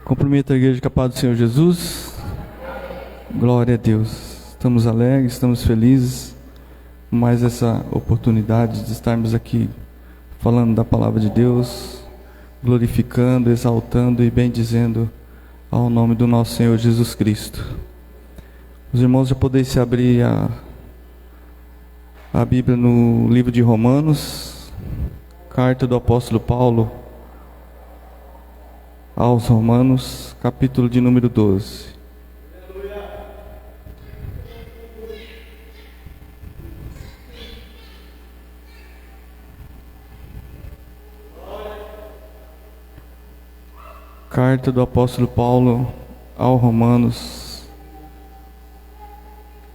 Cumprimento a igreja com a paz do Senhor Jesus. Glória a Deus. Estamos alegres, estamos felizes com mais essa oportunidade de estarmos aqui falando da palavra de Deus, glorificando, exaltando e bendizendo ao nome do nosso Senhor Jesus Cristo. Os irmãos já podem se abrir a Bíblia no livro de Romanos, carta do apóstolo Paulo aos Romanos, capítulo de número 12. Carta do apóstolo Paulo aos Romanos,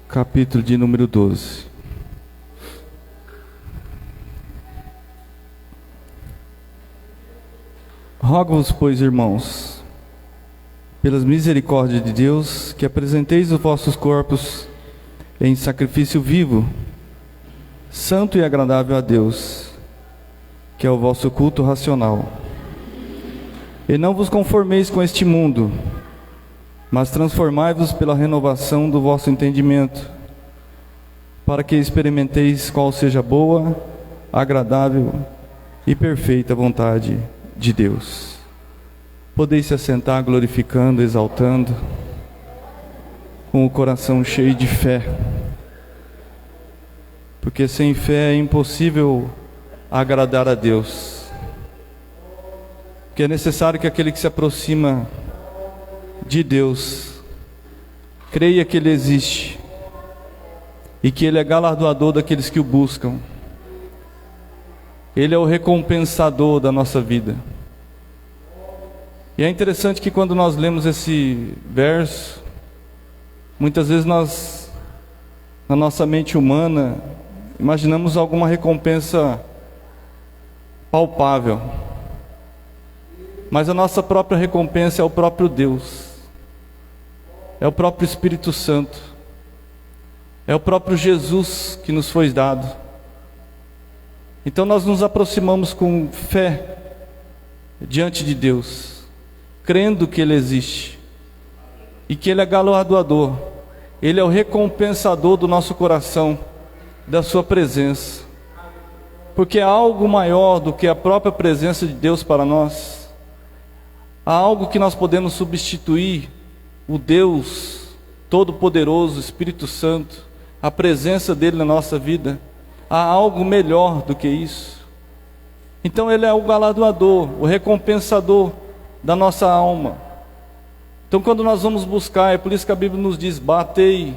capítulo de número 12. Rogo-vos, pois, irmãos, pelas misericórdias de Deus, que apresenteis os vossos corpos em sacrifício vivo, santo e agradável a Deus, que é o vosso culto racional. E não vos conformeis com este mundo, mas transformai-vos pela renovação do vosso entendimento, para que experimenteis qual seja a boa, agradável e perfeita vontade de Deus. Podeis se assentar glorificando, exaltando, com o coração cheio de fé, porque sem fé é impossível agradar a Deus, porque é necessário que aquele que se aproxima de Deus creia que Ele existe e que Ele é galardoador daqueles que o buscam. Ele é o recompensador da nossa vida. E é interessante que quando nós lemos esse verso, muitas vezes nós, na nossa mente humana, imaginamos alguma recompensa palpável. Mas a nossa própria recompensa é o próprio Deus, é o próprio Espírito Santo, é o próprio Jesus que nos foi dado. Então nós nos aproximamos com fé diante de Deus, crendo que Ele existe e que Ele é galardoador, Ele é o recompensador do nosso coração, da sua presença, porque há algo maior do que a própria presença de Deus para nós. Há algo que nós podemos substituir o Deus Todo-Poderoso, Espírito Santo, a presença dEle na nossa vida. Há algo melhor do que isso. Então Ele é o galardoador, o recompensador da nossa alma. Então quando nós vamos buscar, é por isso que a Bíblia nos diz: batei,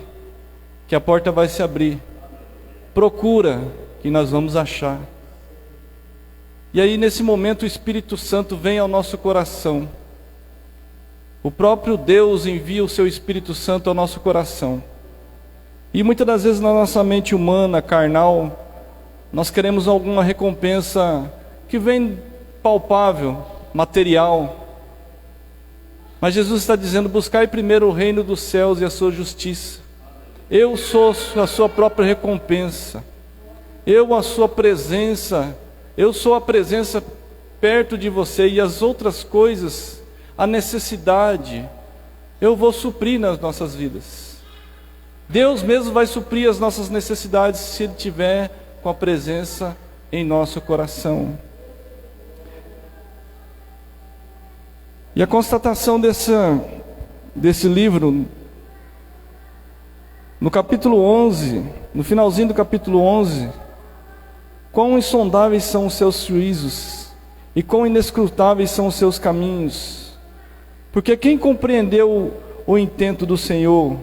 que a porta vai se abrir. Procura, que nós vamos achar. E aí nesse momento o Espírito Santo vem ao nosso coração. O próprio Deus envia o seu Espírito Santo ao nosso coração. E muitas das vezes na nossa mente humana, carnal, nós queremos alguma recompensa que vem palpável, material. Mas Jesus está dizendo: buscai primeiro o reino dos céus e a sua justiça. Eu sou a sua própria recompensa. Eu a sua presença. Eu sou a presença perto de você, e as outras coisas, a necessidade, eu vou suprir nas nossas vidas. Deus mesmo vai suprir as nossas necessidades se Ele tiver com a presença em nosso coração. E a constatação desse livro, no capítulo 11, no finalzinho do capítulo 11, quão insondáveis são os seus juízos, e quão inescrutáveis são os seus caminhos. Porque quem compreendeu o intento do Senhor,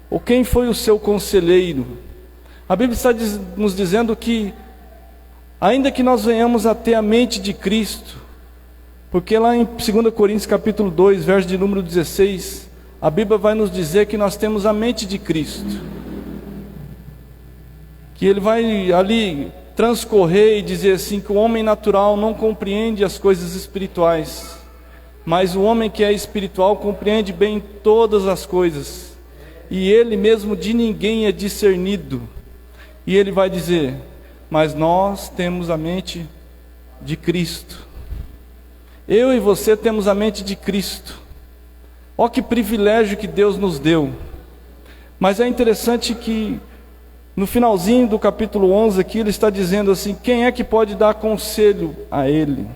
ou quem foi o seu conselheiro? A Bíblia está nos dizendo que, ainda que nós venhamos a ter a mente de Cristo, porque lá em 2 Coríntios capítulo 2, verso de número 16, a Bíblia vai nos dizer que nós temos a mente de Cristo, que Ele vai ali transcorrer e dizer assim, que o homem natural não compreende as coisas espirituais, mas o homem que é espiritual compreende bem todas as coisas, e ele mesmo de ninguém é discernido. E ele vai dizer: mas nós temos a mente de Cristo. Eu e você temos a mente de Cristo. Ó que privilégio que Deus nos deu. Mas é interessante que no finalzinho do capítulo 11 aqui, ele está dizendo assim: quem é que pode dar conselho a Ele?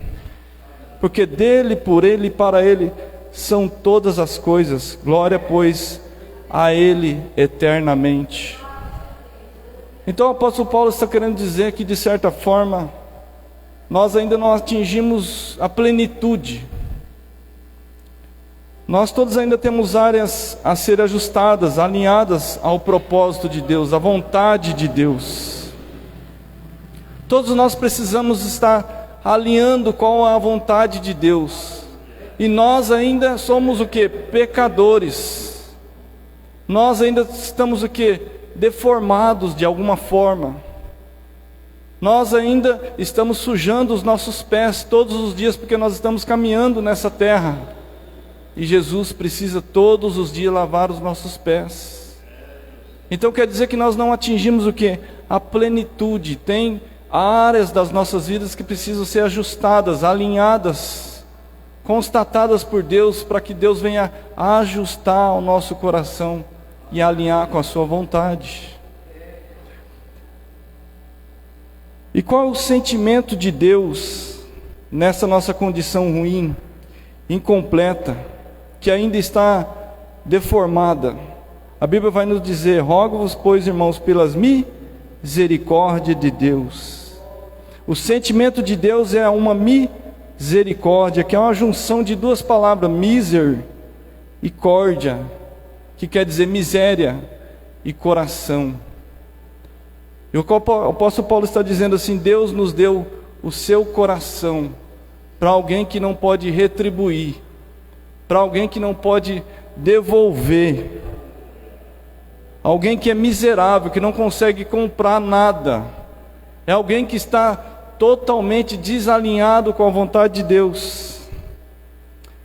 Porque dele, por Ele e para Ele são todas as coisas. Glória, pois, a Ele eternamente. Então o apóstolo Paulo está querendo dizer que, de certa forma, nós ainda não atingimos a plenitude. Nós todos ainda temos áreas a ser ajustadas, alinhadas ao propósito de Deus, à vontade de Deus. Todos nós precisamos estar alinhando com a vontade de Deus. E nós ainda somos o quê? Pecadores. Nós ainda estamos o quê? Deformados de alguma forma. Nós ainda estamos sujando os nossos pés todos os dias, porque nós estamos caminhando nessa terra. E Jesus precisa todos os dias lavar os nossos pés. Então quer dizer que nós não atingimos o quê? A plenitude. Tem áreas das nossas vidas que precisam ser ajustadas, alinhadas, constatadas por Deus, para que Deus venha ajustar o nosso coração e alinhar com a sua vontade. E qual é o sentimento de Deus nessa nossa condição ruim, incompleta, que ainda está deformada? A Bíblia vai nos dizer: rogo-vos, pois, irmãos, pelas misericórdia de Deus. O sentimento de Deus é uma misericórdia, que é uma junção de duas palavras, miser e córdia, que quer dizer miséria e coração. E o apóstolo Paulo está dizendo assim: Deus nos deu o seu coração para alguém que não pode retribuir, para alguém que não pode devolver, alguém que é miserável, que não consegue comprar nada, é alguém que está totalmente desalinhado com a vontade de Deus,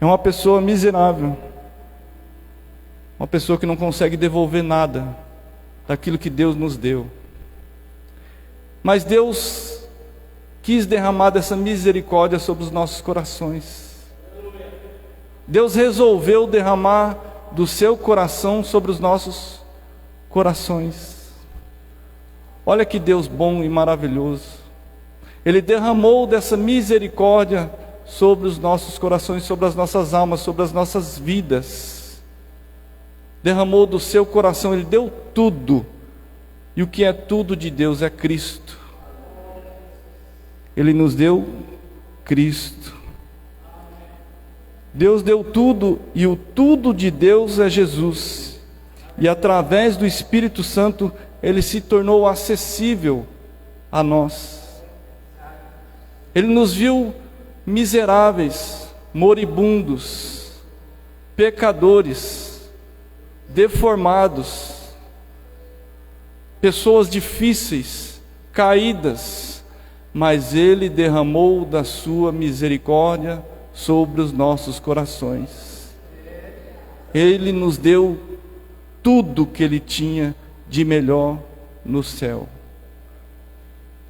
é uma pessoa miserável, uma pessoa que não consegue devolver nada daquilo que Deus nos deu. Mas Deus quis derramar dessa misericórdia sobre os nossos corações. Deus resolveu derramar do seu coração sobre os nossos corações. Olha que Deus bom e maravilhoso. Ele derramou dessa misericórdia sobre os nossos corações, sobre as nossas almas, sobre as nossas vidas. Derramou do seu coração, Ele deu tudo. E o que é tudo de Deus é Cristo. Ele nos deu Cristo. Deus deu tudo, e o tudo de Deus é Jesus. E através do Espírito Santo, Ele se tornou acessível a nós. Ele nos viu miseráveis, moribundos, pecadores, deformados, pessoas difíceis, caídas, mas Ele derramou da sua misericórdia sobre os nossos corações. Ele nos deu tudo que Ele tinha de melhor no céu.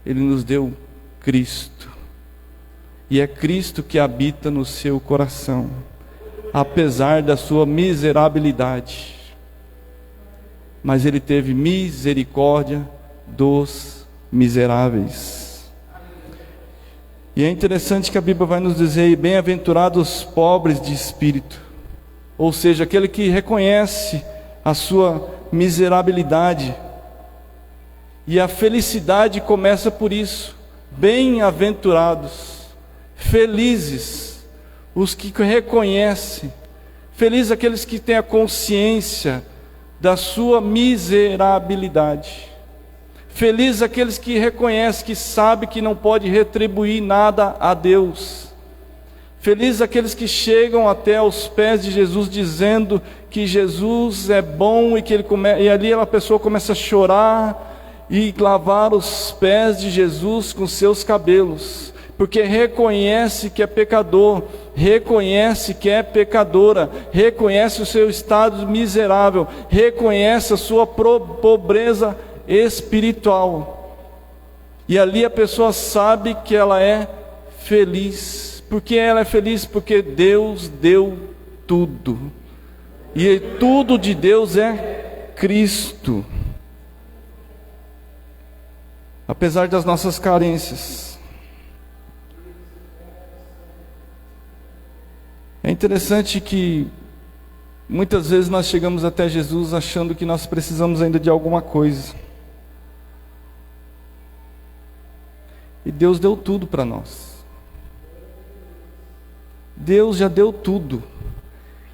Ele nos deu Cristo. E é Cristo que habita no seu coração, apesar da sua miserabilidade. Mas Ele teve misericórdia dos miseráveis. E é interessante que a Bíblia vai nos dizer: bem-aventurados os pobres de espírito, ou seja, aquele que reconhece a sua miserabilidade. E a felicidade começa por isso. Bem-aventurados, felizes os que reconhecem, felizes aqueles que têm a consciência da sua miserabilidade. Felizes aqueles que reconhecem, que sabem que não pode retribuir nada a Deus. Felizes aqueles que chegam até os pés de Jesus dizendo que Jesus é bom, e que e ali a pessoa começa a chorar e lavar os pés de Jesus com seus cabelos, porque reconhece que é pecador, reconhece que é pecadora, reconhece o seu estado miserável, reconhece a sua pobreza espiritual. E ali a pessoa sabe que ela é feliz. Por que ela é feliz? Porque Deus deu tudo. E tudo de Deus é Cristo. Apesar das nossas carências. É interessante que muitas vezes nós chegamos até Jesus achando que nós precisamos ainda de alguma coisa. E Deus deu tudo para nós. Deus já deu tudo.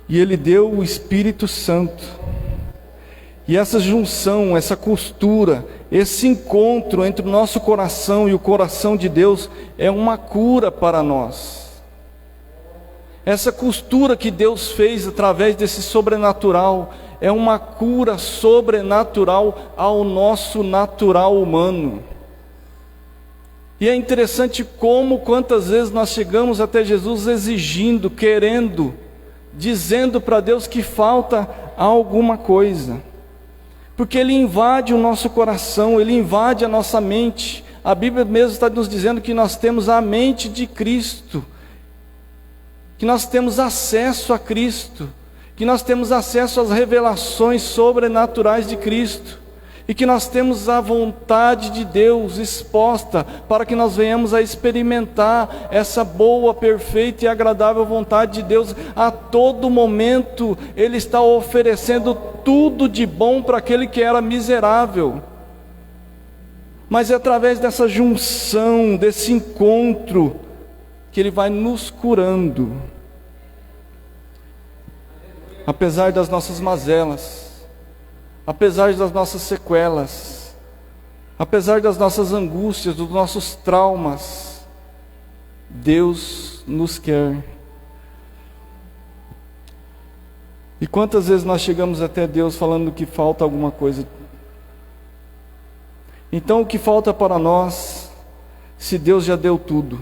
E Ele deu o Espírito Santo. E essa junção, essa costura, esse encontro entre o nosso coração e o coração de Deus é uma cura para nós. Essa costura que Deus fez através desse sobrenatural é uma cura sobrenatural ao nosso natural humano. E é interessante como, quantas vezes nós chegamos até Jesus exigindo, querendo, dizendo para Deus que falta alguma coisa. Porque Ele invade o nosso coração, Ele invade a nossa mente. A Bíblia mesmo está nos dizendo que nós temos a mente de Cristo, que nós temos acesso a Cristo, que nós temos acesso às revelações sobrenaturais de Cristo, e que nós temos a vontade de Deus exposta, para que nós venhamos a experimentar essa boa, perfeita e agradável vontade de Deus. A todo momento Ele está oferecendo tudo de bom para aquele que era miserável. Mas é através dessa junção, desse encontro, que Ele vai nos curando. Apesar das nossas mazelas, apesar das nossas sequelas, apesar das nossas angústias, dos nossos traumas, Deus nos quer. E quantas vezes nós chegamos até Deus falando que falta alguma coisa? Então o que falta para nós, se Deus já deu tudo?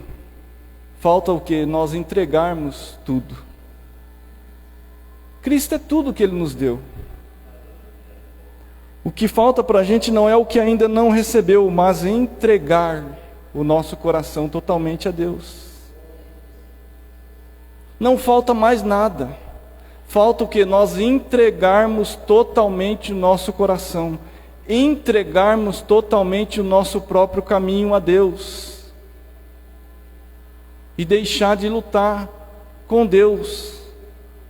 Falta o que? Nós entregarmos tudo. Cristo é tudo que Ele nos deu. O que falta para a gente não é o que ainda não recebeu, mas entregar o nosso coração totalmente a Deus. Não falta mais nada. Falta o que? Nós entregarmos totalmente o nosso coração, entregarmos totalmente o nosso próprio caminho a Deus, e deixar de lutar com Deus,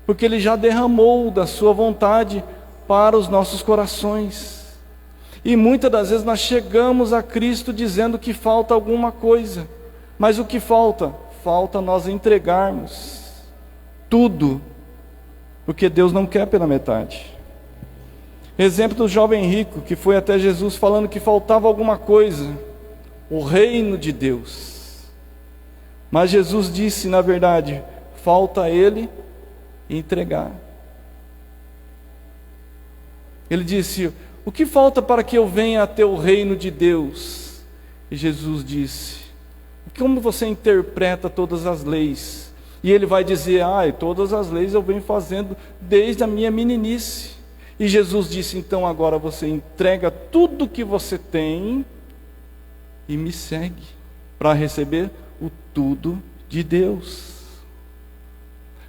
porque Ele já derramou da sua vontade para os nossos corações. E muitas das vezes nós chegamos a Cristo dizendo que falta alguma coisa, mas o que falta? Falta nós entregarmos tudo, porque Deus não quer pela metade. Exemplo do jovem rico que foi até Jesus falando que faltava alguma coisa, o reino de Deus. Mas Jesus disse, na verdade, falta a ele entregar. Ele disse, o que falta para que eu venha até o reino de Deus? E Jesus disse, como você interpreta todas as leis? E ele vai dizer, todas as leis eu venho fazendo desde a minha meninice. E Jesus disse, então agora você entrega tudo que você tem e me segue, para receber o tudo de Deus.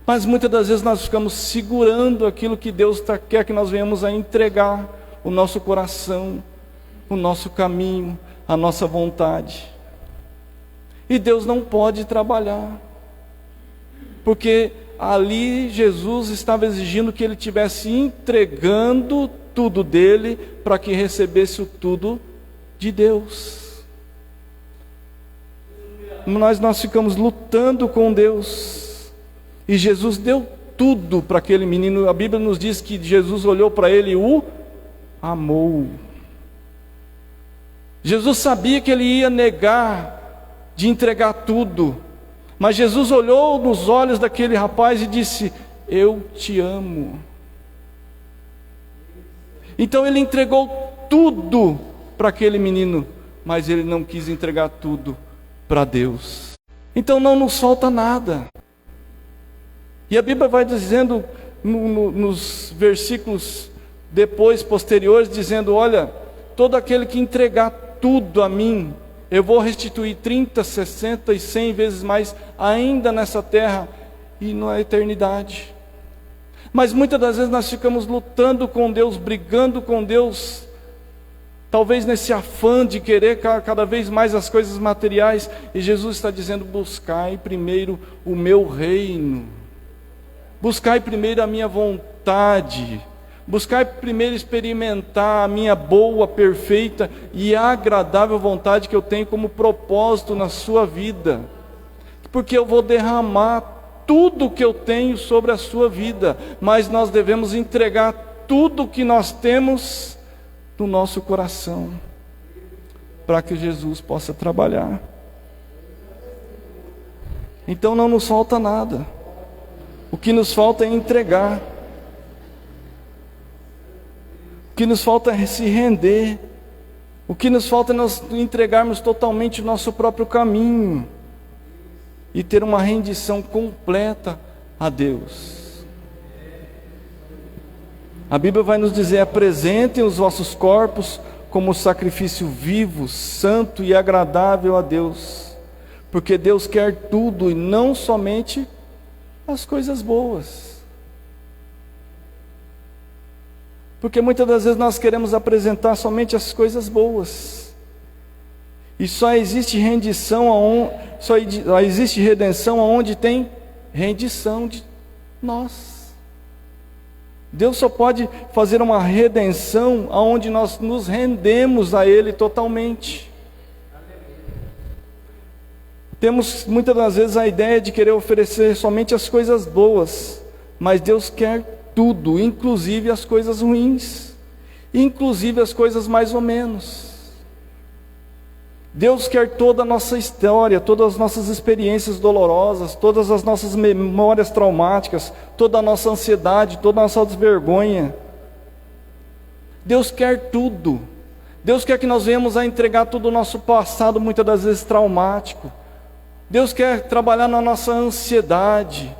Mas muitas das vezes nós ficamos segurando aquilo que Deus quer que nós venhamos a entregar, o nosso coração, o nosso caminho, a nossa vontade. E Deus não pode trabalhar, porque ali Jesus estava exigindo que ele estivesse entregando tudo dele, para que recebesse o tudo de Deus. Nós ficamos lutando com Deus, e Jesus deu tudo para aquele menino. A Bíblia nos diz que Jesus olhou para ele e o amou. Jesus sabia que ele ia negar de entregar tudo, mas Jesus olhou nos olhos daquele rapaz e disse, eu te amo. Então ele entregou tudo para aquele menino, mas ele não quis entregar tudo para Deus. Então não nos falta nada. E a Bíblia vai dizendo nos versículos depois, posteriores, dizendo, olha, todo aquele que entregar tudo a mim, eu vou restituir 30, 60 e 100 vezes mais, ainda nessa terra e na eternidade. Mas muitas das vezes nós ficamos lutando com Deus, brigando com Deus, talvez nesse afã de querer cada vez mais as coisas materiais, e Jesus está dizendo: buscai primeiro o meu reino, buscai primeiro a minha vontade, buscai primeiro experimentar a minha boa, perfeita e agradável vontade que eu tenho como propósito na sua vida, porque eu vou derramar tudo que eu tenho sobre a sua vida, mas nós devemos entregar tudo que nós temos no nosso coração, para que Jesus possa trabalhar. Então não nos falta nada, o que nos falta é entregar, o que nos falta é se render, o que nos falta é nós entregarmos totalmente o nosso próprio caminho, e ter uma rendição completa a Deus. A Bíblia vai nos dizer: apresentem os vossos corpos como sacrifício vivo, santo e agradável a Deus, porque Deus quer tudo e não somente as coisas boas. Porque muitas das vezes nós queremos apresentar somente as coisas boas, e só existe rendição só existe redenção aonde tem rendição de nós. Deus só pode fazer uma redenção aonde nós nos rendemos a Ele totalmente. Temos muitas das vezes a ideia de querer oferecer somente as coisas boas, mas Deus quer tudo, inclusive as coisas ruins, inclusive as coisas mais ou menos. Deus quer toda a nossa história, todas as nossas experiências dolorosas, todas as nossas memórias traumáticas, toda a nossa ansiedade, toda a nossa vergonha. Deus quer tudo. Deus quer que nós venhamos a entregar todo o nosso passado, muitas das vezes traumático. Deus quer trabalhar na nossa ansiedade.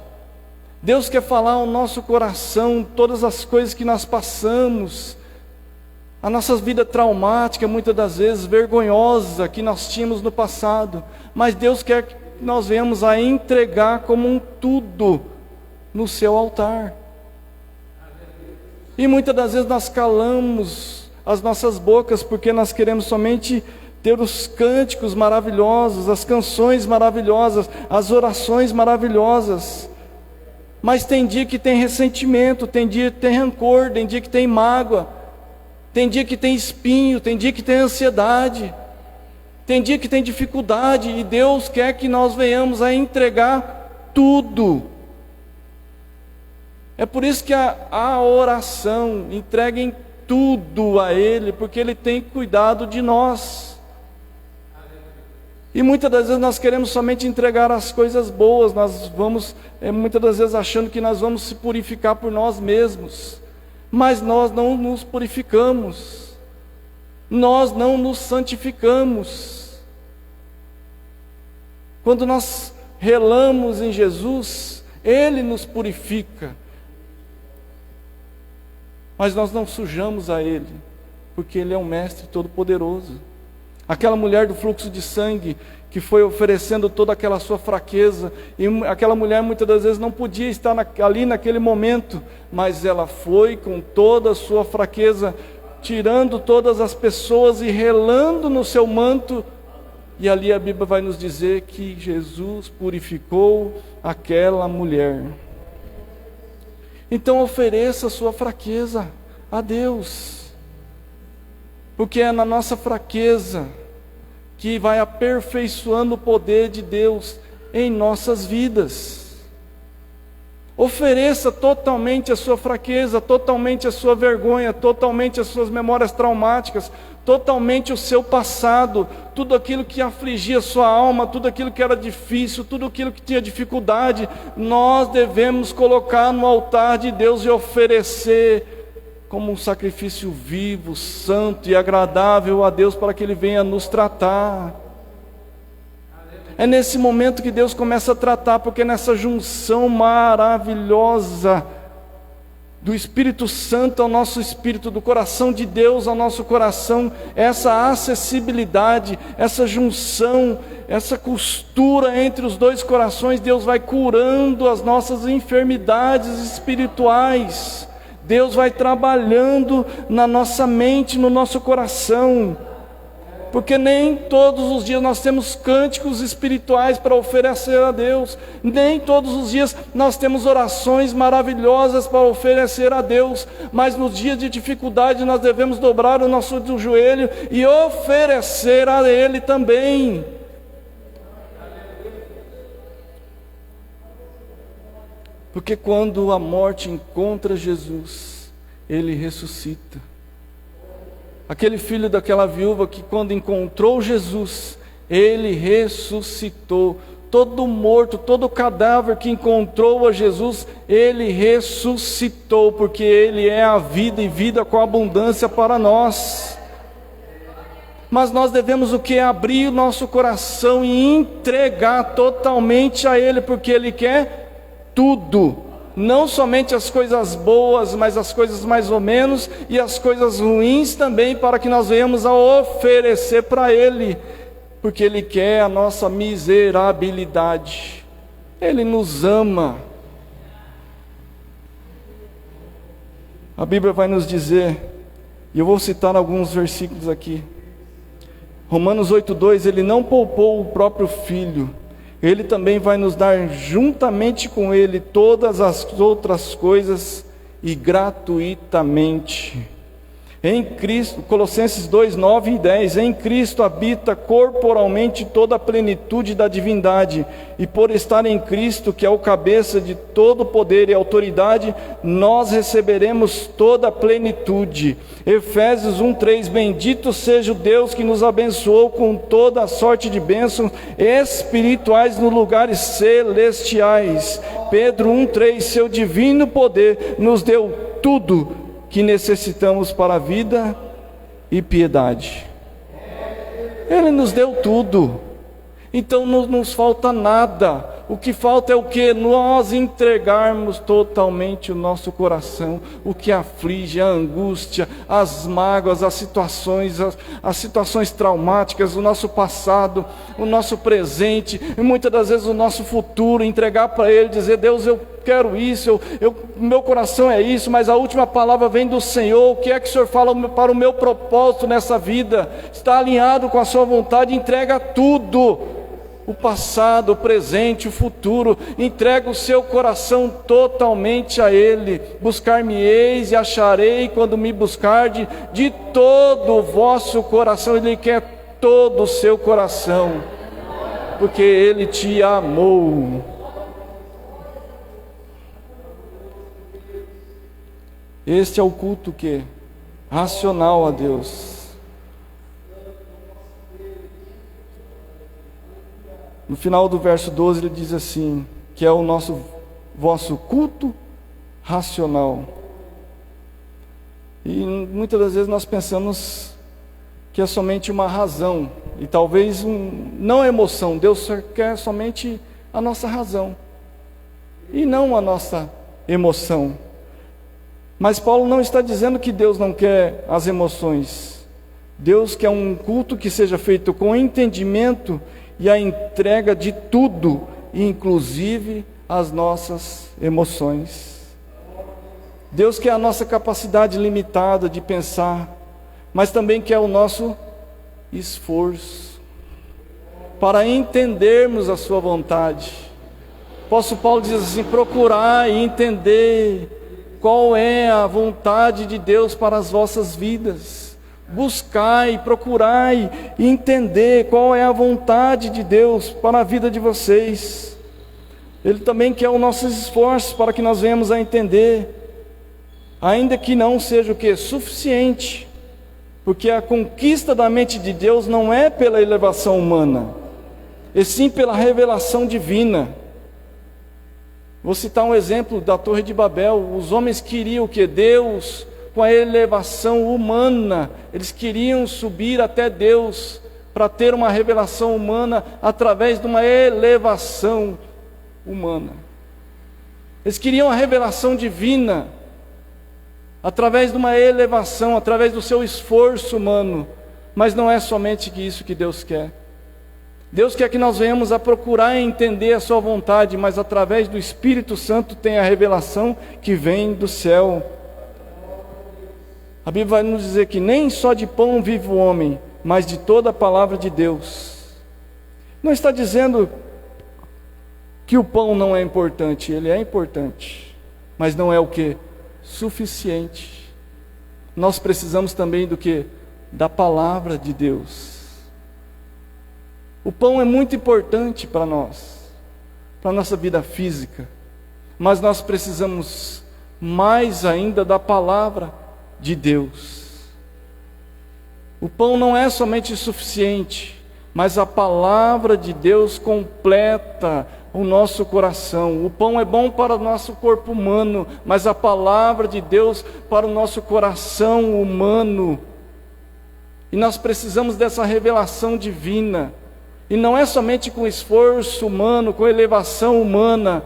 Deus quer falar ao nosso coração todas as coisas que nós passamos, a nossa vida traumática, muitas das vezes vergonhosa, que nós tínhamos no passado, mas Deus quer que nós venhamos a entregar como um tudo no seu altar. E muitas das vezes nós calamos as nossas bocas, porque nós queremos somente ter os cânticos maravilhosos, as canções maravilhosas, as orações maravilhosas, mas tem dia que tem ressentimento, tem dia que tem rancor, tem dia que tem mágoa, tem dia que tem espinho, tem dia que tem ansiedade, tem dia que tem dificuldade, e Deus quer que nós venhamos a entregar tudo. É por isso que a oração, entreguem tudo a Ele, porque Ele tem cuidado de nós. E muitas das vezes nós queremos somente entregar as coisas boas, nós vamos, muitas das vezes achando que nós vamos se purificar por nós mesmos, mas nós não nos purificamos, nós não nos santificamos. Quando nós relamos em Jesus, Ele nos purifica, mas nós não sujamos a Ele, porque Ele é um Mestre Todo-Poderoso. Aquela mulher do fluxo de sangue, que foi oferecendo toda aquela sua fraqueza, e aquela mulher muitas das vezes não podia estar ali naquele momento, mas ela foi com toda a sua fraqueza, tirando todas as pessoas e relando no seu manto, e ali a Bíblia vai nos dizer que Jesus purificou aquela mulher. Então ofereça a sua fraqueza a Deus, porque é na nossa fraqueza que vai aperfeiçoando o poder de Deus em nossas vidas. Ofereça totalmente a sua fraqueza, totalmente a sua vergonha, totalmente as suas memórias traumáticas, totalmente o seu passado, tudo aquilo que afligia a sua alma, tudo aquilo que era difícil, tudo aquilo que tinha dificuldade, nós devemos colocar no altar de Deus e oferecer como um sacrifício vivo, santo e agradável a Deus, para que Ele venha nos tratar. É nesse momento que Deus começa a tratar, porque nessa junção maravilhosa do Espírito Santo ao nosso espírito, do coração de Deus ao nosso coração, essa acessibilidade, essa junção, essa costura entre os dois corações, Deus vai curando as nossas enfermidades espirituais, Deus vai trabalhando na nossa mente, no nosso coração, porque nem todos os dias nós temos cânticos espirituais para oferecer a Deus, nem todos os dias nós temos orações maravilhosas para oferecer a Deus, mas nos dias de dificuldade nós devemos dobrar o nosso joelho e oferecer a Ele também. Porque quando a morte encontra Jesus, Ele ressuscita. Aquele filho daquela viúva que quando encontrou Jesus, ele ressuscitou. Todo morto, todo cadáver que encontrou a Jesus, ele ressuscitou, porque ele é a vida e vida com abundância para nós. Mas nós devemos o que? Abrir o nosso coração e entregar totalmente a Ele, porque Ele quer tudo. Não somente as coisas boas, mas as coisas mais ou menos e as coisas ruins também, para que nós venhamos a oferecer para Ele, porque Ele quer a nossa miserabilidade. Ele nos ama. A Bíblia vai nos dizer, e eu vou citar alguns versículos aqui. Romanos 8:2, Ele não poupou o próprio Filho, Ele também vai nos dar juntamente com Ele todas as outras coisas e gratuitamente. Em Cristo, Colossenses 2, 9 e 10, em Cristo habita corporalmente toda a plenitude da divindade, e por estar em Cristo, que é o cabeça de todo poder e autoridade, nós receberemos toda a plenitude. Efésios 1, 3, bendito seja o Deus que nos abençoou com toda a sorte de bênçãos espirituais nos lugares celestiais. Pedro 1, 3, seu divino poder nos deu tudo que necessitamos para a vida e piedade. Ele nos deu tudo, então não nos falta nada. O que falta é o que? Nós entregarmos totalmente o nosso coração, o que aflige, a angústia, as mágoas, as situações traumáticas, o nosso passado, o nosso presente, e muitas das vezes o nosso futuro, entregar para Ele, dizer, Deus, eu quero isso, meu coração é isso, mas a última palavra vem do Senhor. O que é que o Senhor fala para o meu propósito nessa vida? Está alinhado com a sua vontade, entrega tudo. O passado, o presente, o futuro, entrega o seu coração totalmente a Ele. Buscar-me-eis e acharei quando me buscarde de todo o vosso coração. Ele quer todo o seu coração, porque Ele te amou. Este é o culto que? Racional a Deus. No final do verso 12 ele diz assim, que é o vosso culto racional. E muitas das vezes nós pensamos que é somente uma razão, e talvez não a emoção. Deus quer somente a nossa razão, e não a nossa emoção. Mas Paulo não está dizendo que Deus não quer as emoções. Deus quer um culto que seja feito com entendimento e a entrega de tudo, inclusive as nossas emoções. Deus quer a nossa capacidade limitada de pensar, mas também quer o nosso esforço para entendermos a sua vontade. O apóstolo Paulo diz assim, procurar e entender qual é a vontade de Deus para as vossas vidas. Buscai, procurai e entender qual é a vontade de Deus para a vida de vocês. Ele também quer os nossos esforços para que nós venhamos a entender, ainda que não seja o que? Suficiente, porque a conquista da mente de Deus não é pela elevação humana, e sim pela revelação divina. Vou citar um exemplo da Torre de Babel. Os homens queriam o que? Deus, com a elevação humana, eles queriam subir até Deus, para ter uma revelação humana, através de uma elevação humana. Eles queriam a revelação divina, através de uma elevação, através do seu esforço humano. Mas não é somente isso que Deus quer. Deus quer que nós venhamos a procurar entender a sua vontade, mas através do Espírito Santo tem a revelação que vem do céu. A Bíblia vai nos dizer que nem só de pão vive o homem, mas de toda a palavra de Deus. Não está dizendo que o pão não é importante, ele é importante, mas não é o que? Suficiente. Nós precisamos também do que? Da palavra de Deus. O pão é muito importante para nós, para a nossa vida física, mas nós precisamos mais ainda da palavra de Deus. O pão não é somente suficiente, mas a palavra de Deus completa o nosso coração. O pão é bom para o nosso corpo humano, mas a palavra de Deus para o nosso coração humano. E nós precisamos dessa revelação divina. E não é somente com esforço humano, com elevação humana.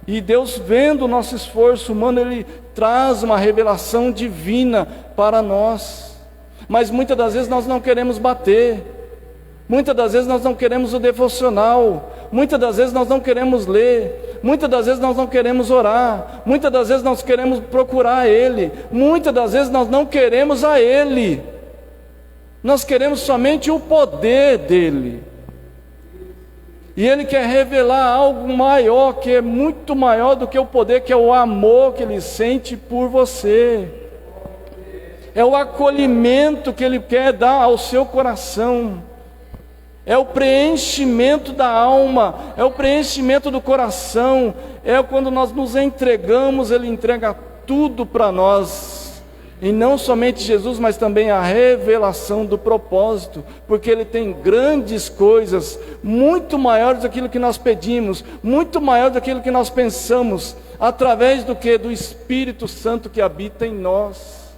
E Deus, vendo o nosso esforço humano, Ele traz uma revelação divina para nós. Mas muitas das vezes nós não queremos bater. Muitas das vezes nós não queremos o devocional. Muitas das vezes nós não queremos ler. Muitas das vezes nós não queremos orar. Muitas das vezes nós queremos procurar Ele. Muitas das vezes nós não queremos a Ele. Nós queremos somente o poder dEle. E Ele quer revelar algo maior, que é muito maior do que o poder, que é o amor que Ele sente por você. É o acolhimento que Ele quer dar ao seu coração. É o preenchimento da alma, é o preenchimento do coração. É quando nós nos entregamos, Ele entrega tudo para nós. E não somente Jesus, mas também a revelação do propósito, porque Ele tem grandes coisas, muito maiores daquilo que nós pedimos, muito maior daquilo que nós pensamos, através do que? Do Espírito Santo que habita em nós,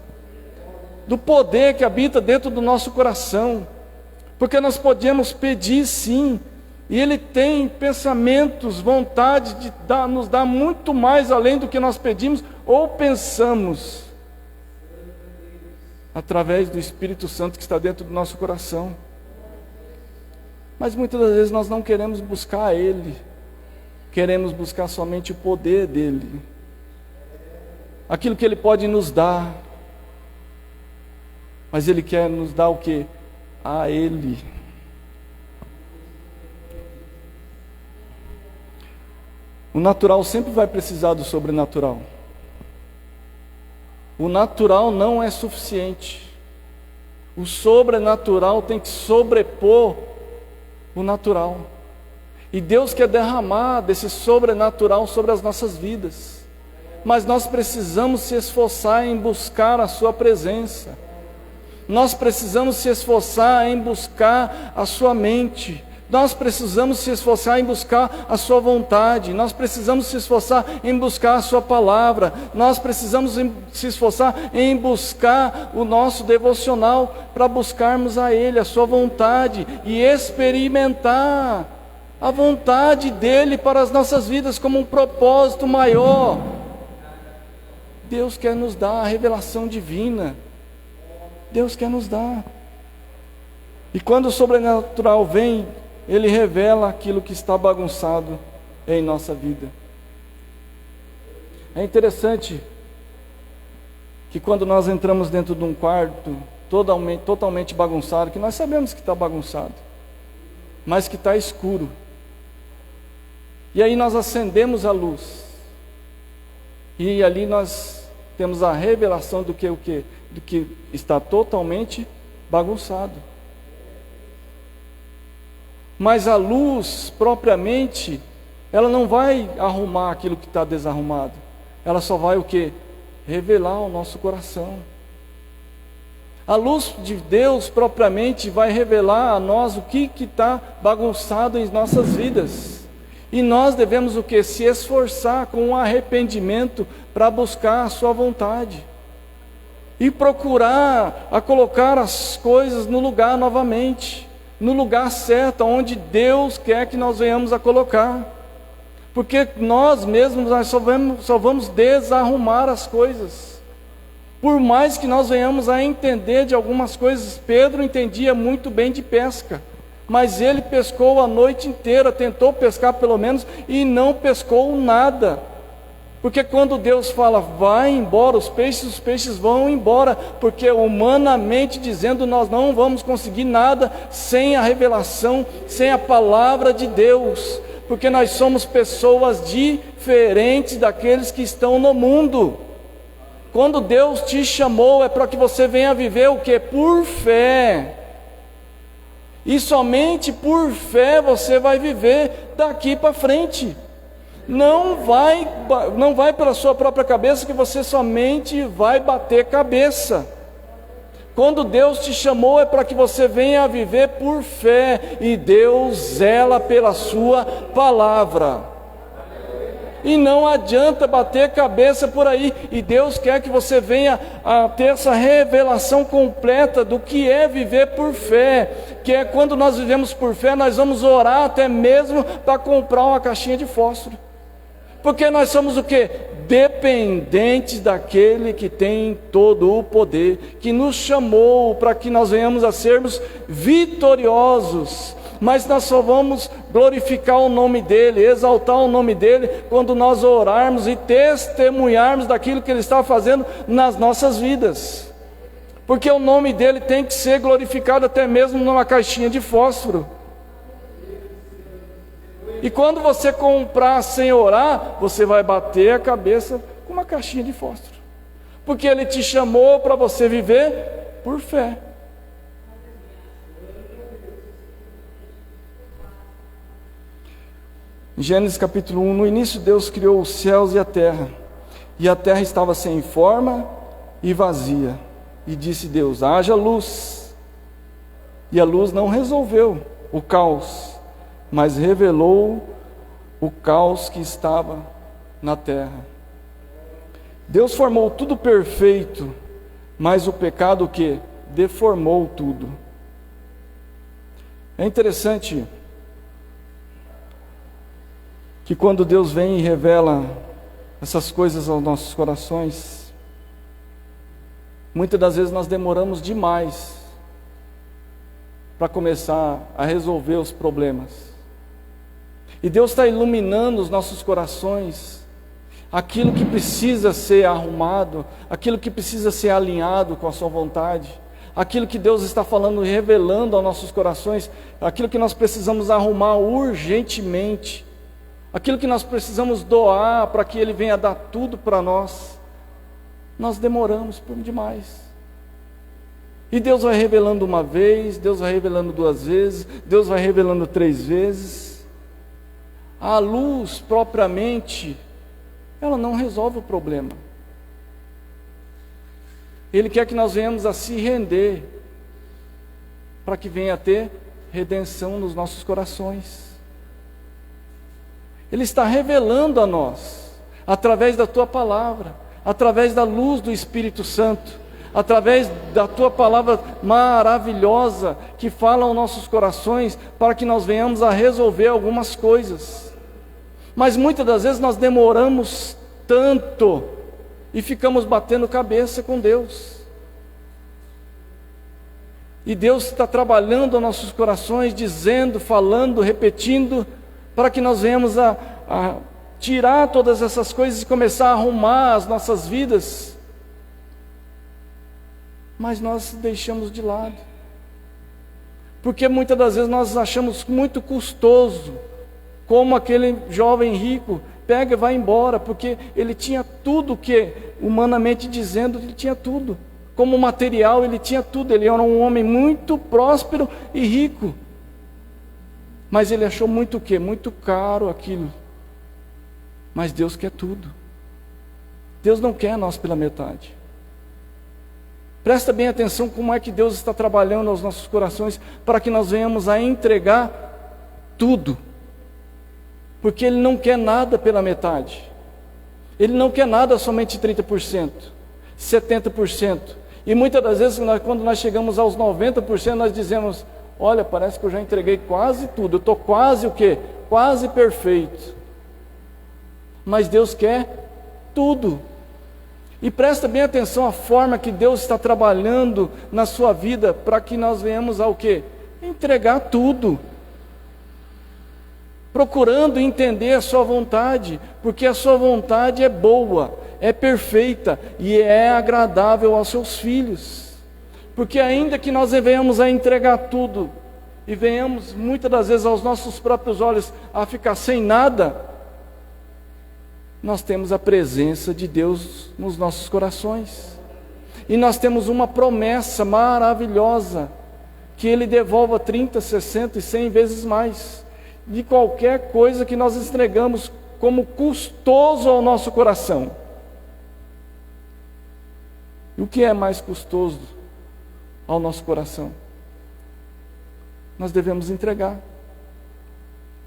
do poder que habita dentro do nosso coração, porque nós podemos pedir sim, e Ele tem pensamentos, vontade de nos dar muito mais além do que nós pedimos ou pensamos, através do Espírito Santo que está dentro do nosso coração. Mas muitas das vezes nós não queremos buscar Ele, queremos buscar somente o poder dEle, aquilo que Ele pode nos dar, mas Ele quer nos dar o que? A Ele. O natural sempre vai precisar do sobrenatural. O natural não é suficiente. O sobrenatural tem que sobrepor o natural. E Deus quer derramar desse sobrenatural sobre as nossas vidas. Mas nós precisamos se esforçar em buscar a sua presença. Nós precisamos se esforçar em buscar a sua mente. Nós precisamos se esforçar em buscar a sua vontade. Nós precisamos se esforçar em buscar a sua palavra. Nós precisamos se esforçar em buscar o nosso devocional, para buscarmos a Ele, a sua vontade, e experimentar a vontade dEle para as nossas vidas como um propósito maior. Deus quer nos dar a revelação divina. Deus quer nos dar. E quando o sobrenatural vem, Ele revela aquilo que está bagunçado em nossa vida. É interessante que quando nós entramos dentro de um quarto totalmente bagunçado, que nós sabemos que está bagunçado, mas que está escuro, e aí nós acendemos a luz, e ali nós temos a revelação do que está totalmente bagunçado. Mas a luz, propriamente, ela não vai arrumar aquilo que está desarrumado. Ela só vai o quê? Revelar o nosso coração. A luz de Deus, propriamente, vai revelar a nós o que está bagunçado em nossas vidas. E nós devemos o quê? Se esforçar com um arrependimento para buscar a sua vontade. E procurar a colocar as coisas no lugar novamente. No lugar certo, onde Deus quer que nós venhamos a colocar. Porque nós mesmos só vamos desarrumar as coisas. Por mais que nós venhamos a entender de algumas coisas, Pedro entendia muito bem de pesca, mas ele pescou a noite inteira, tentou pescar pelo menos, e não pescou nada. Porque quando Deus fala, vai embora, os peixes vão embora, porque humanamente dizendo, nós não vamos conseguir nada sem a revelação, sem a palavra de Deus, porque nós somos pessoas diferentes daqueles que estão no mundo. Quando Deus te chamou, é para que você venha viver o quê? Por fé. E somente por fé você vai viver daqui para frente. Não vai pela sua própria cabeça que você somente vai bater cabeça. Quando Deus te chamou é para que você venha a viver por fé, e Deus zela pela sua palavra. E não adianta bater cabeça por aí, e Deus quer que você venha a ter essa revelação completa do que é viver por fé, que é quando nós vivemos por fé, nós vamos orar até mesmo para comprar uma caixinha de fósforo. Porque nós somos o quê? Dependentes daquele que tem todo o poder, que nos chamou para que nós venhamos a sermos vitoriosos. Mas nós só vamos glorificar o nome dEle, exaltar o nome dEle, quando nós orarmos e testemunharmos daquilo que Ele está fazendo nas nossas vidas. Porque o nome dEle tem que ser glorificado até mesmo numa caixinha de fósforo. E quando você comprar sem orar, você vai bater a cabeça com uma caixinha de fósforo. Porque Ele te chamou para você viver por fé. Em Gênesis capítulo 1, no início Deus criou os céus e a terra estava sem forma e vazia. E disse Deus, haja luz. E a luz não resolveu o caos, mas revelou o caos que estava na terra. Deus formou tudo perfeito, mas o pecado o quê? Deformou tudo. É interessante que quando Deus vem e revela essas coisas aos nossos corações, muitas das vezes nós demoramos demais para começar a resolver os problemas. E Deus está iluminando os nossos corações, aquilo que precisa ser arrumado, aquilo que precisa ser alinhado com a sua vontade, aquilo que Deus está falando e revelando aos nossos corações, aquilo que nós precisamos arrumar urgentemente, aquilo que nós precisamos doar para que Ele venha dar tudo para nós. Nós demoramos por demais. E Deus vai revelando uma vez, Deus vai revelando duas vezes, Deus vai revelando três vezes. A luz propriamente, ela não resolve o problema. Ele quer que nós venhamos a se render, para que venha a ter redenção nos nossos corações. Ele está revelando a nós, através da Tua palavra, através da luz do Espírito Santo, através da Tua palavra maravilhosa, que fala aos nossos corações, para que nós venhamos a resolver algumas coisas. Mas muitas das vezes nós demoramos tanto, e ficamos batendo cabeça com Deus. E Deus está trabalhando aos nossos corações, dizendo, falando, repetindo, para que nós venhamos a tirar todas essas coisas e começar a arrumar as nossas vidas. Mas nós deixamos de lado, porque muitas das vezes nós achamos muito custoso, como aquele jovem rico, pega e vai embora, porque ele tinha tudo que, humanamente dizendo, ele tinha tudo, como material ele tinha tudo, ele era um homem muito próspero e rico, mas ele achou muito o quê? Muito caro aquilo. Mas Deus quer tudo. Deus não quer nós pela metade. Presta bem atenção como é que Deus está trabalhando aos nossos corações, para que nós venhamos a entregar tudo. Porque Ele não quer nada pela metade. Ele não quer nada somente 30%, 70%. E muitas das vezes, quando nós chegamos aos 90%, nós dizemos, olha, parece que eu já entreguei quase tudo, eu estou quase o quê? Quase perfeito. Mas Deus quer tudo. E presta bem atenção à forma que Deus está trabalhando na sua vida, para que nós venhamos ao quê? Entregar tudo. Procurando entender a sua vontade, porque a sua vontade é boa, é perfeita e é agradável aos seus filhos. Porque ainda que nós venhamos a entregar tudo, e venhamos muitas das vezes aos nossos próprios olhos a ficar sem nada, nós temos a presença de Deus nos nossos corações. E nós temos uma promessa maravilhosa, que Ele devolva 30, 60 e 100 vezes mais, de qualquer coisa que nós entregamos como custoso ao nosso coração. E o que é mais custoso ao nosso coração? Nós devemos entregar.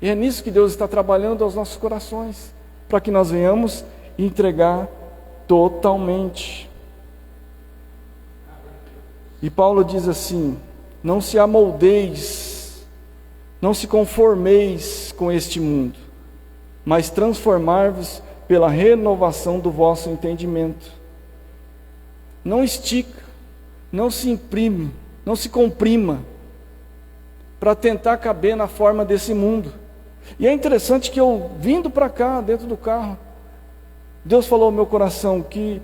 E é nisso que Deus está trabalhando aos nossos corações, para que nós venhamos entregar totalmente. E Paulo diz assim: não se amoldeis, não se conformeis com este mundo, mas transformar-vos pela renovação do vosso entendimento. Não estica, não se imprime, não se comprima, para tentar caber na forma desse mundo. E é interessante que eu, vindo para cá, dentro do carro, Deus falou ao meu coração que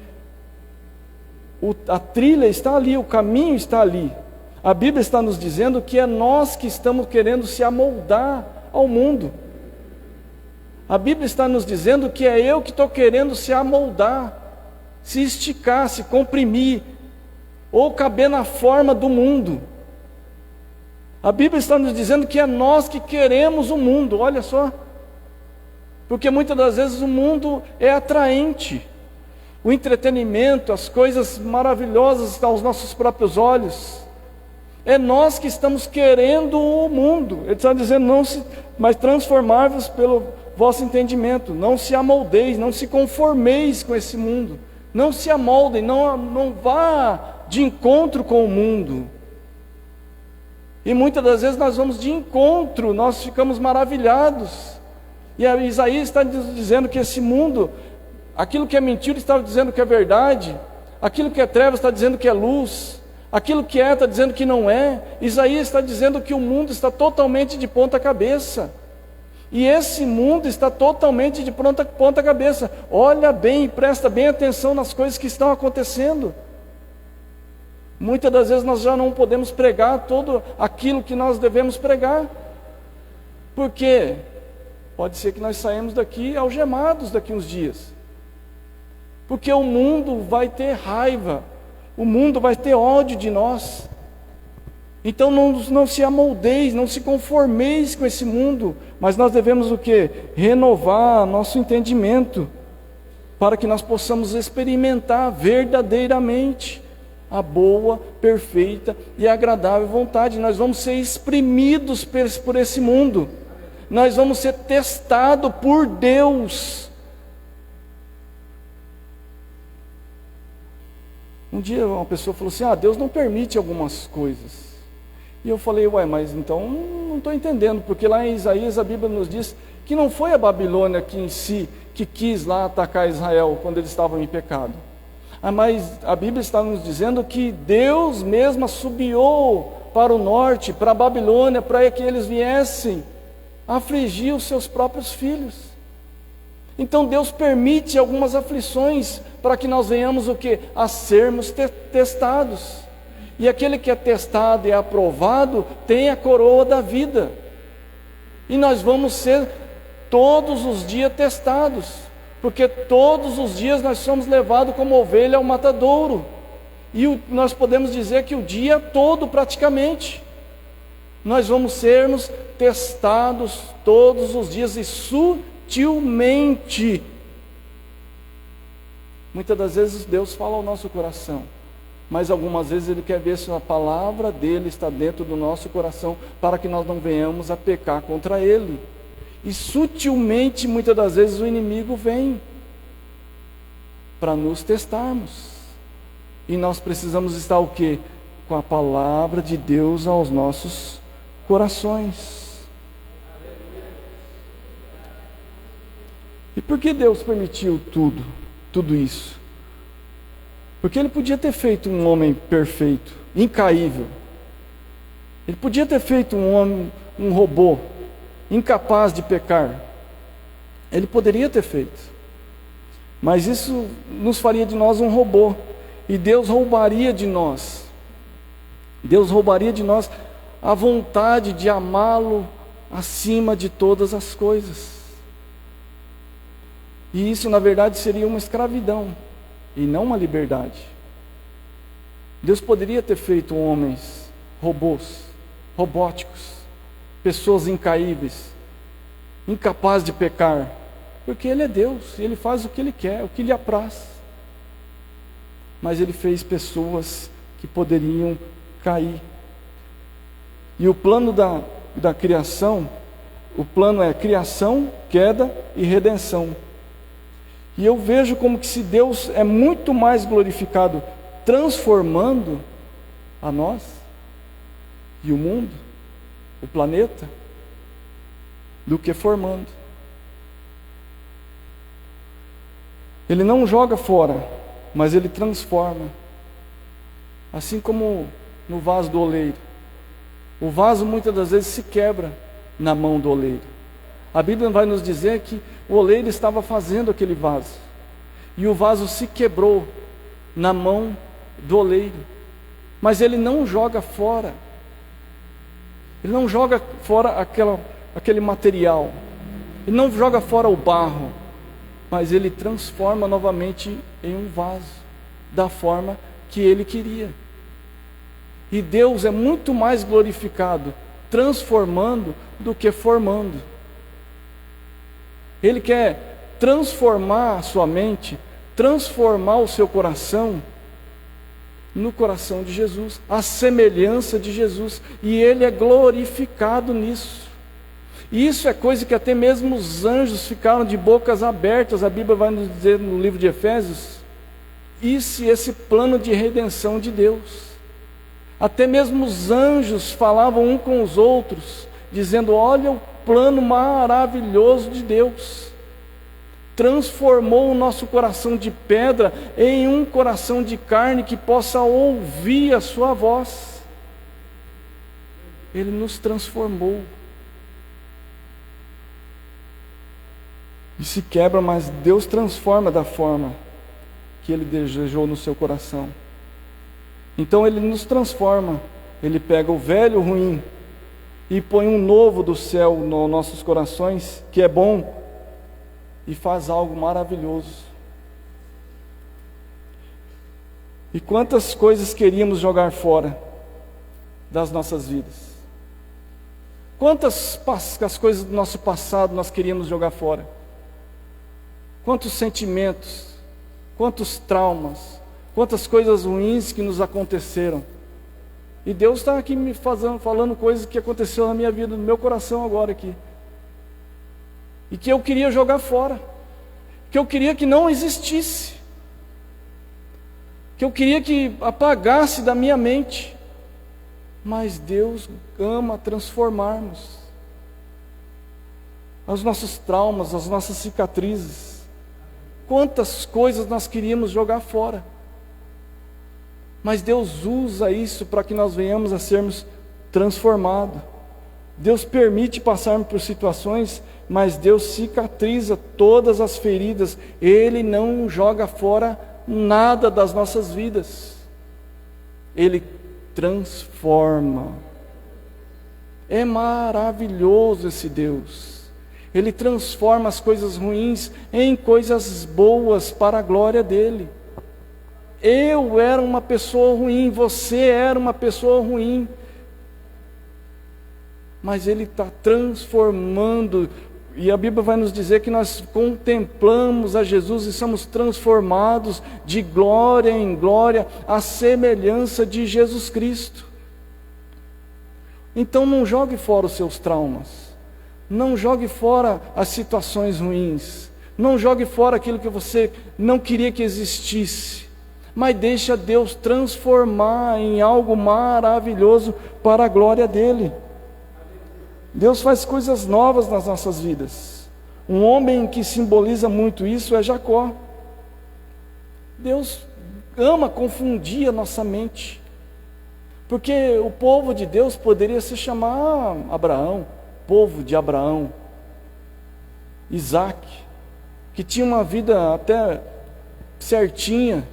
a trilha está ali, o caminho está ali. A Bíblia está nos dizendo que é nós que estamos querendo se amoldar ao mundo. A Bíblia está nos dizendo que é eu que estou querendo se amoldar, se esticar, se comprimir, ou caber na forma do mundo. A Bíblia está nos dizendo que é nós que queremos o mundo, olha só. Porque muitas das vezes o mundo é atraente. O entretenimento, as coisas maravilhosas estão aos nossos próprios olhos. É nós que estamos querendo o mundo. Ele está dizendo, mas transformar-vos pelo vosso entendimento. Não se amoldeis, não se conformeis com esse mundo. Não se amoldem, não vá de encontro com o mundo. E muitas das vezes nós vamos de encontro, nós ficamos maravilhados. E a Isaías está dizendo que esse mundo, aquilo que é mentira está dizendo que é verdade, aquilo que é trevas está dizendo que é luz, aquilo que é está dizendo que não é. Isaías está dizendo que o mundo está totalmente de ponta cabeça. E esse mundo está totalmente de ponta cabeça. Olha bem, presta bem atenção nas coisas que estão acontecendo. Muitas das vezes nós já não podemos pregar tudo aquilo que nós devemos pregar. Por quê? Pode ser que nós saímos daqui algemados daqui uns dias. Porque o mundo vai ter raiva, o mundo vai ter ódio de nós. Então não se amoldeis, não se conformeis com esse mundo, mas nós devemos o quê? Renovar nosso entendimento, para que nós possamos experimentar verdadeiramente a boa, perfeita e agradável vontade. Nós vamos ser exprimidos por esse mundo, nós vamos ser testados por Deus. Um dia uma pessoa falou assim: Deus não permite algumas coisas. E eu falei: mas então não estou entendendo, porque lá em Isaías a Bíblia nos diz que não foi a Babilônia que em si que quis lá atacar Israel quando eles estavam em pecado. Mas a Bíblia está nos dizendo que Deus mesmo assobiou para o norte, para a Babilônia, para que eles viessem afligir os seus próprios filhos. Então Deus permite algumas aflições para que nós venhamos o quê? A sermos testados. E aquele que é testado e aprovado tem a coroa da vida. E nós vamos ser todos os dias testados. Porque todos os dias nós somos levados como ovelha ao matadouro. E nós podemos dizer que o dia todo praticamente. Nós vamos sermos testados todos os dias e sutilmente. Muitas das vezes Deus fala ao nosso coração, mas algumas vezes Ele quer ver se a palavra dEle está dentro do nosso coração, para que nós não venhamos a pecar contra Ele. E sutilmente, muitas das vezes, o inimigo vem para nos testarmos. E nós precisamos estar o quê? Com a palavra de Deus aos nossos corações. E por que Deus permitiu tudo isso? Porque Ele podia ter feito um homem perfeito, incaível. Ele podia ter feito um homem, um robô, incapaz de pecar. Ele poderia ter feito. Mas isso nos faria de nós um robô. E Deus roubaria de nós. Deus roubaria de nós a vontade de amá-lo acima de todas as coisas. E isso, na verdade, seria uma escravidão e não uma liberdade. Deus poderia ter feito homens robôs, robóticos, pessoas incaíveis, incapazes de pecar, porque Ele é Deus, e Ele faz o que Ele quer, o que lhe apraz. Mas Ele fez pessoas que poderiam cair. E o plano da criação, o plano é criação, queda e redenção. E eu vejo como que se Deus é muito mais glorificado transformando a nós e o mundo, o planeta, do que formando. Ele não joga fora, mas Ele transforma. Assim como no vaso do oleiro. O vaso muitas das vezes se quebra na mão do oleiro. A Bíblia vai nos dizer que o oleiro estava fazendo aquele vaso. E o vaso se quebrou na mão do oleiro. Mas ele não joga fora. Ele não joga fora aquele material. Ele não joga fora o barro. Mas ele transforma novamente em um vaso, da forma que ele queria. E Deus é muito mais glorificado transformando do que formando. Ele quer transformar a sua mente, transformar o seu coração no coração de Jesus, a semelhança de Jesus, e Ele é glorificado nisso. E isso é coisa que até mesmo os anjos ficaram de bocas abertas. A Bíblia vai nos dizer no livro de Efésios, esse plano de redenção de Deus. Até mesmo os anjos falavam um com os outros, dizendo: olha o plano maravilhoso de Deus. Transformou o nosso coração de pedra em um coração de carne que possa ouvir a sua voz. Ele nos transformou. E se quebra, mas Deus transforma da forma que Ele desejou no seu coração. Então Ele nos transforma. Ele pega o velho ruim e põe um novo do céu nos nossos corações, que é bom, e faz algo maravilhoso. E quantas coisas queríamos jogar fora das nossas vidas? Quantas as coisas do nosso passado nós queríamos jogar fora? Quantos sentimentos, quantos traumas, quantas coisas ruins que nos aconteceram. E Deus está aqui me falando coisas que aconteceu na minha vida, no meu coração agora aqui. E que eu queria jogar fora. Que eu queria que não existisse. Que eu queria que apagasse da minha mente. Mas Deus ama transformarmos os nossos traumas, as nossas cicatrizes. Quantas coisas nós queríamos jogar fora. Mas Deus usa isso para que nós venhamos a sermos transformados. Deus permite passarmos por situações, mas Deus cicatriza todas as feridas. Ele não joga fora nada das nossas vidas. Ele transforma. É maravilhoso esse Deus. Ele transforma as coisas ruins em coisas boas para a glória dEle. Eu era uma pessoa ruim, você era uma pessoa ruim, mas Ele está transformando. E a Bíblia vai nos dizer que nós contemplamos a Jesus e somos transformados de glória em glória, à semelhança de Jesus Cristo. Então não jogue fora os seus traumas. Não jogue fora as situações ruins. Não jogue fora aquilo que você não queria que existisse. Mas deixa Deus transformar em algo maravilhoso para a glória dEle. Deus faz coisas novas nas nossas vidas. Um homem que simboliza muito isso é Jacó. Deus ama confundir a nossa mente. Porque o povo de Deus poderia se chamar Abraão, povo de Abraão, Isaac, que tinha uma vida até certinha,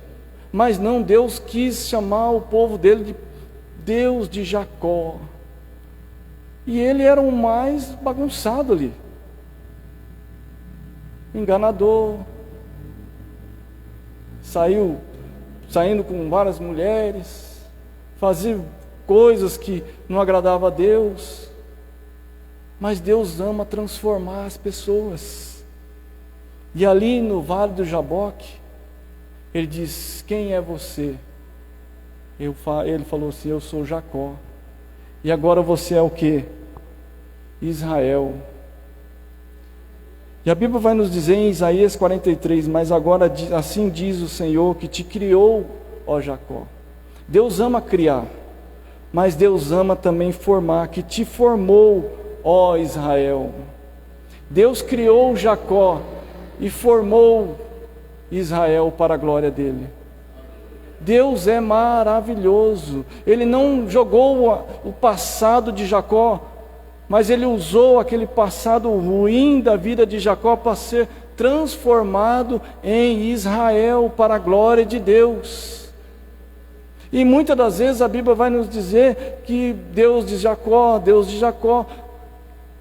mas não, Deus quis chamar o povo dele de Deus de Jacó. E ele era o mais bagunçado ali, enganador, saindo com várias mulheres, fazia coisas que não agradavam a Deus. Mas Deus ama transformar as pessoas. E ali no Vale do Jaboque, ele diz: quem é você? Ele falou assim: eu sou Jacó. E agora você é o quê? Israel. E a Bíblia vai nos dizer em Isaías 43, mas agora assim diz o Senhor que te criou, ó Jacó. Deus ama criar, mas Deus ama também formar, que te formou, ó Israel. Deus criou Jacó e formou Israel para a glória dele. Deus é maravilhoso. Ele não jogou o passado de Jacó, mas ele usou aquele passado ruim da vida de Jacó para ser transformado em Israel para a glória de Deus. E muitas das vezes a Bíblia vai nos dizer que Deus de Jacó,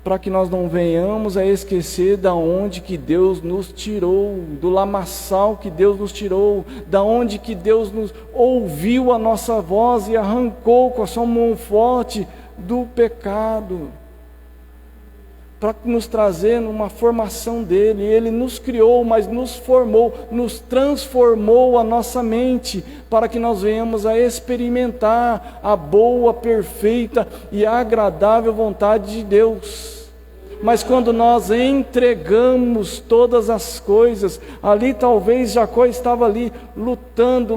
para que nós não venhamos a esquecer da onde que Deus nos tirou, do lamaçal que Deus nos tirou, da onde que Deus nos ouviu a nossa voz e arrancou com a sua mão forte do pecado, para nos trazer numa formação dele. Ele nos criou, mas nos formou, nos transformou a nossa mente, para que nós venhamos a experimentar a boa, perfeita e agradável vontade de Deus. Mas quando nós entregamos todas as coisas, ali talvez Jacó estava ali lutando,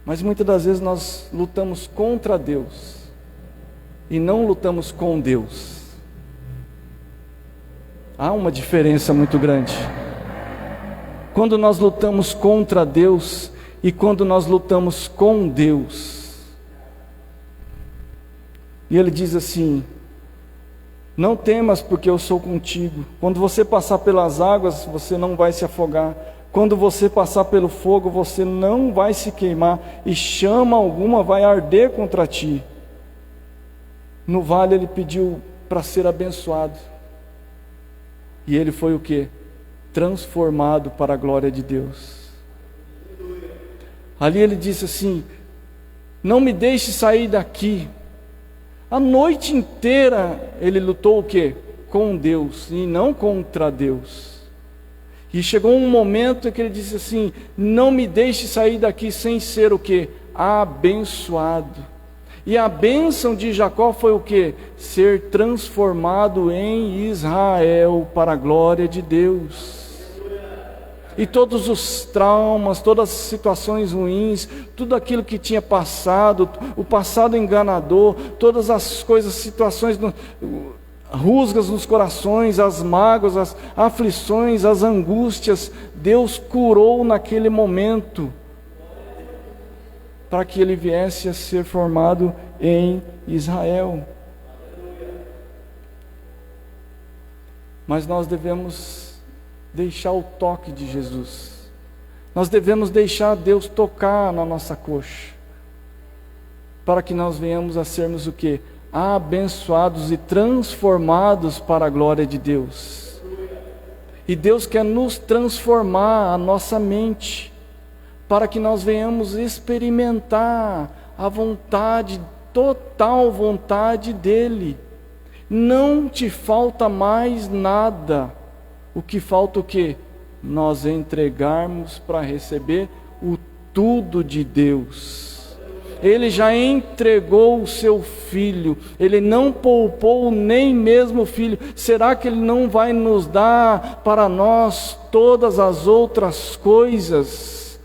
mas muitas das vezes nós lutamos contra Deus e não lutamos com Deus. Há uma diferença muito grande. Quando nós lutamos contra Deus e quando nós lutamos com Deus. E ele diz assim: não temas, porque eu sou contigo. Quando você passar pelas águas, você não vai se afogar. Quando você passar pelo fogo, você não vai se queimar, e chama alguma vai arder contra ti. No vale ele pediu para ser abençoado, e ele foi o quê? Transformado para a glória de Deus. Ali ele disse assim: não me deixe sair daqui. A noite inteira ele lutou o quê? Com Deus e não contra Deus. E chegou um momento em que ele disse assim: não me deixe sair daqui sem ser o quê? Abençoado. E a bênção de Jacó foi o quê? Ser transformado em Israel para a glória de Deus. E todos os traumas, todas as situações ruins, tudo aquilo que tinha passado, o passado enganador, todas as coisas, situações, rusgas nos corações, as mágoas, as aflições, as angústias, Deus curou naquele momento, para que ele viesse a ser formado em Israel. Mas nós devemos deixar o toque de Jesus. Nós devemos deixar Deus tocar na nossa coxa, para que nós venhamos a sermos o quê? Abençoados e transformados para a glória de Deus. E Deus quer nos transformar a nossa mente, para que nós venhamos experimentar a vontade, total vontade dEle. Não te falta mais nada. O que falta o quê? Nós entregarmos para receber o tudo de Deus. Ele já entregou o seu Filho, Ele não poupou nem mesmo o Filho. Será que Ele não vai nos dar para nós todas as outras coisas?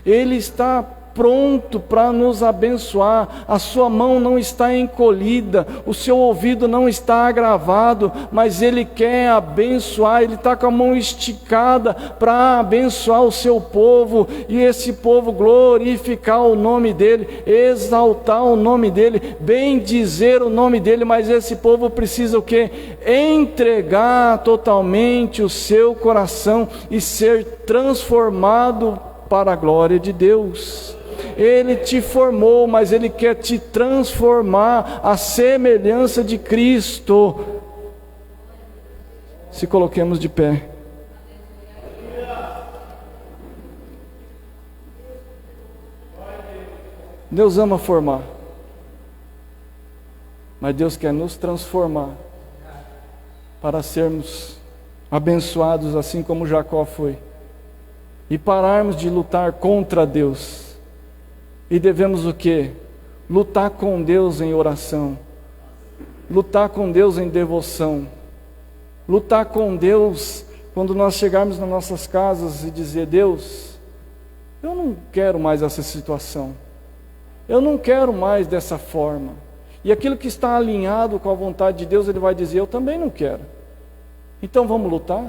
Ele está pronto para nos abençoar. A sua mão não está encolhida, o seu ouvido não está agravado, mas Ele quer abençoar. Ele está com a mão esticada para abençoar o seu povo, e esse povo glorificar o nome dEle, exaltar o nome dEle, bendizer o nome dEle. Mas esse povo precisa o quê? Entregar totalmente o seu coração e ser transformado para a glória de Deus. Ele te formou, mas Ele quer te transformar à semelhança de Cristo. Se coloquemos de pé. Deus ama formar, mas Deus quer nos transformar para sermos abençoados assim como Jacó foi, e pararmos de lutar contra Deus. E devemos o quê? Lutar com Deus em oração, lutar com Deus em devoção, lutar com Deus quando nós chegarmos nas nossas casas e dizer: Deus, eu não quero mais essa situação, eu não quero mais dessa forma. E aquilo que está alinhado com a vontade de Deus, Ele vai dizer: eu também não quero. Então vamos lutar?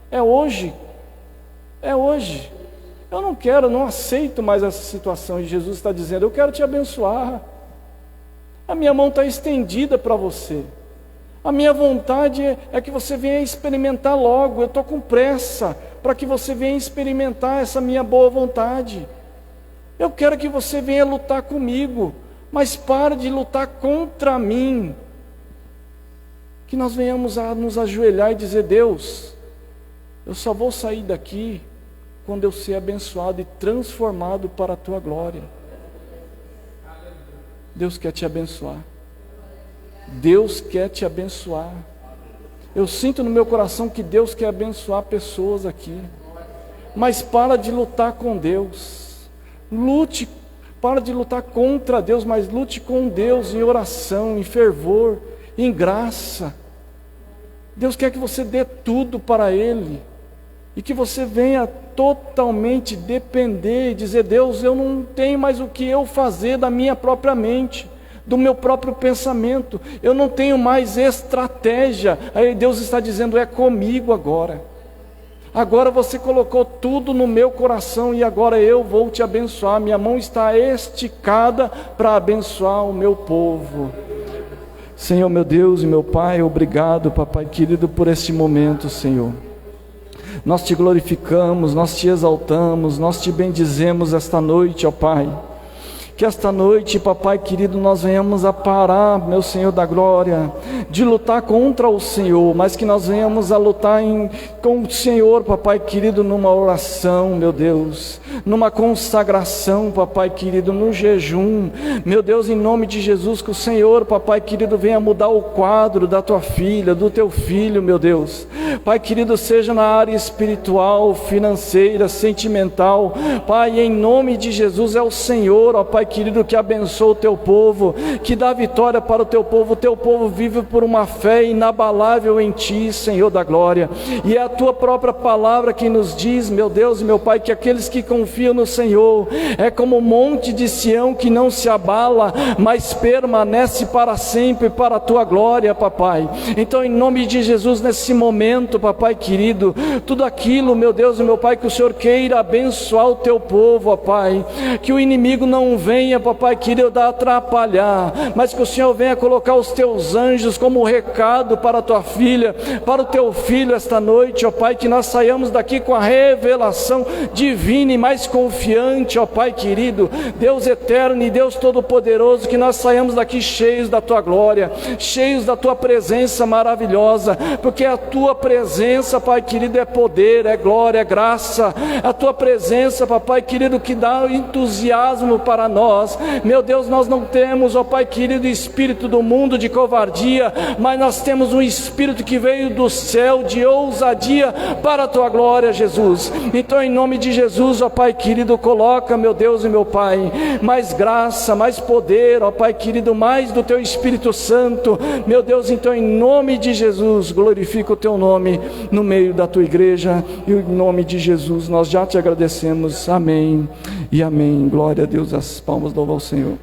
É hoje. É hoje. Eu não quero, não aceito mais essa situação. E Jesus está dizendo: eu quero te abençoar. A minha mão está estendida para você. A minha vontade é que você venha experimentar logo. Eu estou com pressa para que você venha experimentar essa minha boa vontade. Eu quero que você venha lutar comigo, mas pare de lutar contra mim. Que nós venhamos a nos ajoelhar e dizer: Deus, eu só vou sair daqui quando eu ser abençoado e transformado para a Tua glória. Deus quer te abençoar. Deus quer te abençoar. Eu sinto no meu coração que Deus quer abençoar pessoas aqui. Mas para de lutar com Deus. Lute, para de lutar contra Deus, mas lute com Deus em oração, em fervor, em graça. Deus quer que você dê tudo para Ele, e que você venha totalmente depender e dizer: Deus, eu não tenho mais o que eu fazer da minha própria mente, do meu próprio pensamento, eu não tenho mais estratégia. Aí Deus está dizendo: é comigo agora. Agora você colocou tudo no meu coração e agora eu vou te abençoar. Minha mão está esticada para abençoar o meu povo. Senhor, meu Deus e meu Pai, obrigado, Papai querido, por este momento, Senhor. Nós te glorificamos, nós te exaltamos, nós te bendizemos esta noite, ó Pai. Que esta noite, Papai querido, nós venhamos a parar, meu Senhor da glória, de lutar contra o Senhor, mas que nós venhamos a lutar com o Senhor, Papai querido, numa oração, meu Deus, numa consagração, Papai querido, no jejum, meu Deus, em nome de Jesus, que o Senhor, Papai querido, venha mudar o quadro da tua filha, do teu filho, meu Deus. Pai querido, seja na área espiritual, financeira, sentimental, Pai, em nome de Jesus, é o Senhor, ó Pai querido, que abençoa o teu povo, que dá vitória para o teu povo vive por uma fé inabalável em ti, Senhor da glória, e é a tua própria palavra que nos diz, meu Deus e meu Pai, que aqueles que confiam no Senhor, é como o monte de Sião que não se abala, mas permanece para sempre, para a tua glória, Papai. Então, em nome de Jesus, nesse momento, Papai querido, tudo aquilo, meu Deus e meu Pai, que o Senhor queira abençoar o teu povo, ó Pai, que o inimigo não venha, Papai querido, atrapalhar, mas que o Senhor venha colocar os teus anjos como recado para a tua filha, para o teu filho esta noite, ó Pai, que nós saiamos daqui com a revelação divina e mais confiante, ó Pai querido, Deus eterno e Deus todo-poderoso, que nós saiamos daqui cheios da tua glória, cheios da tua presença maravilhosa, porque a tua presença, Pai querido, é poder, é glória, é graça, a tua presença, Papai querido, que dá entusiasmo para nós. Meu Deus, nós não temos, ó Pai querido, espírito do mundo de covardia, mas nós temos um espírito que veio do céu de ousadia dia para a tua glória, Jesus. Então, em nome de Jesus, ó Pai querido, coloca, meu Deus e meu Pai, mais graça, mais poder, ó Pai querido, mais do teu Espírito Santo, meu Deus. Então, em nome de Jesus, glorifica o teu nome no meio da tua igreja, e em nome de Jesus nós já te agradecemos. Amém e amém. Glória a Deus. As palmas louvam ao Senhor.